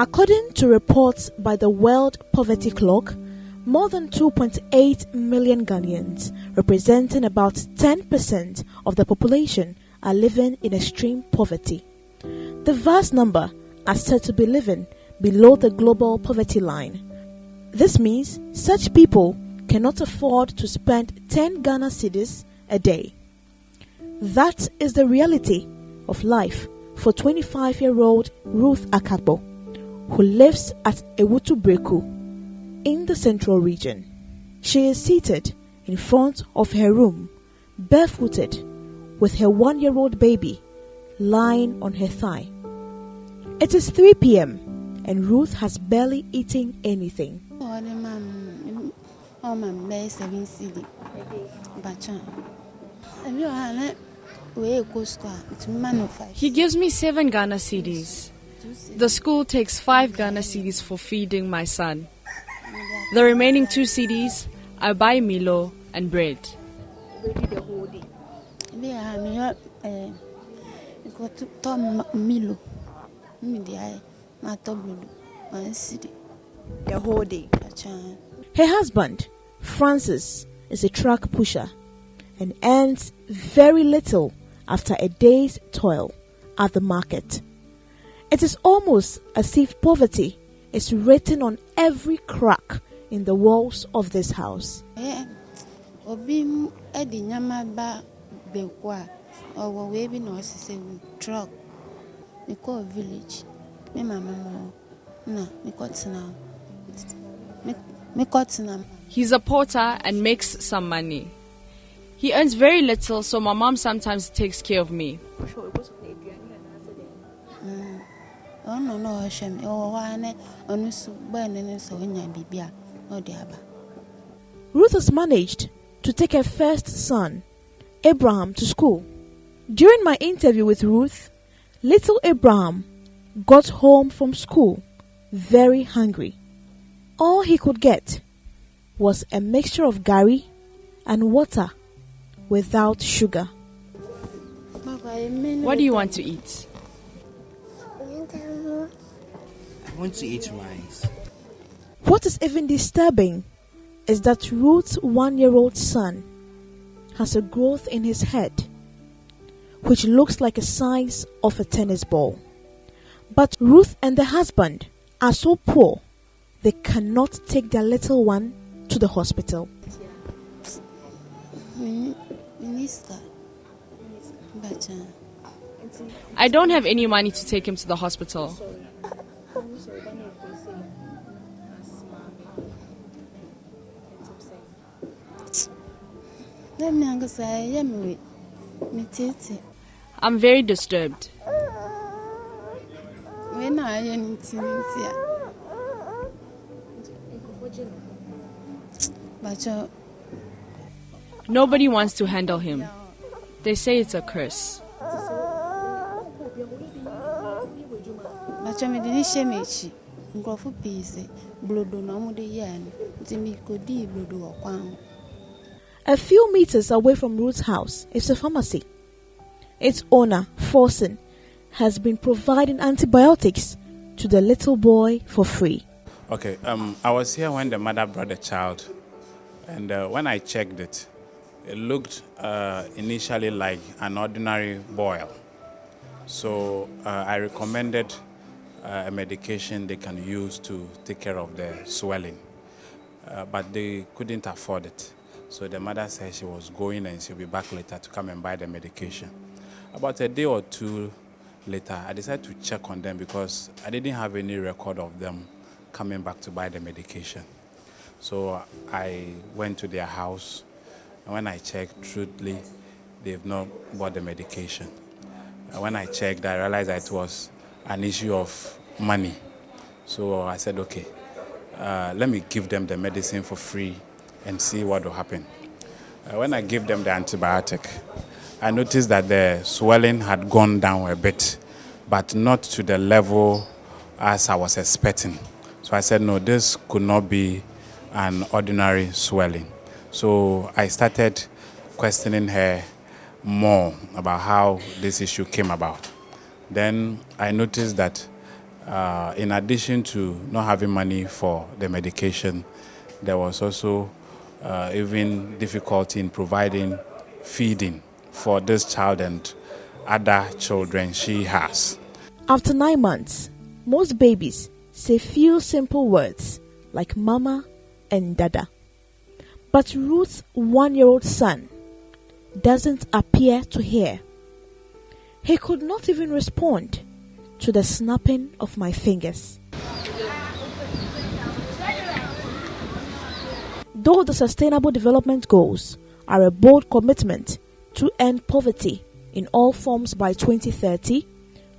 According to reports by the World Poverty Clock, more than 2.8 million Ghanaians, representing about 10% of the population, are living in extreme poverty. The vast number are said to be living below the global poverty line. This means such people cannot afford to spend 10 Ghana cedis a day. That is the reality of life for 25-year-old Ruth Akakbo, who lives at Ewutu Breku in the central region. She is seated in front of her room, barefooted, with her 1-year-old baby lying on her thigh. It is 3 p.m. and Ruth has barely eaten anything. He gives me 7 Ghana cedis. The school takes 5 Ghana cedis for feeding my son. The remaining 2 cedis, I buy Milo and bread. The whole day. Her husband, Francis, is a truck pusher and earns very little after a day's toil at the market. It is almost as if poverty is written on every crack in the walls of this house. He's a porter and makes some money. He earns very little, so my mom sometimes takes care of me. Ruth has managed to take her first son, Abraham, to school. During my interview with Ruth, little Abraham got home from school very hungry. All he could get was a mixture of gari and water without sugar. What do you want to eat? I want to eat rice. What is even disturbing is that Ruth's 1-year-old son has a growth in his head which looks like the size of a tennis ball. But Ruth and the husband are so poor they cannot take their little one to the hospital. I don't have any money to take him to the hospital. I'm very disturbed. Nobody wants to handle him. They say it's a curse. A few meters away from Ruth's house is a pharmacy. Its owner, Forsen, has been providing antibiotics to the little boy for free. Okay, I was here when the mother brought the child, and when I checked it, it looked initially like an ordinary boil. So I recommended a medication they can use to take care of the swelling, but they couldn't afford it. So the mother said she was going and she'll be back later to come and buy the medication. About a day or two later, I decided to check on them because I didn't have any record of them coming back to buy the medication. So I went to their house, and when I checked, truthfully, they've not bought the medication. And when I checked, I realized that it was an issue of money. So I said, okay, let me give them the medicine for free and see what will happen. When I gave them the antibiotic, I noticed that the swelling had gone down a bit, but not to the level as I was expecting. So I said, no, this could not be an ordinary swelling. So I started questioning her more about how this issue came about. Then I noticed that In addition to not having money for the medication, there was also even difficulty in providing feeding for this child and other children she has. After 9 months, most babies say few simple words like mama and dada. But Ruth's 1-year-old son doesn't appear to hear. He could not even respond to the snapping of my fingers. Though the Sustainable Development Goals are a bold commitment to end poverty in all forms by 2030,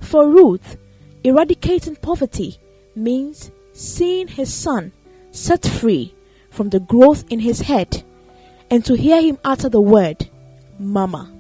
for Ruth, eradicating poverty means seeing his son set free from the growth in his head and to hear him utter the word, Mama.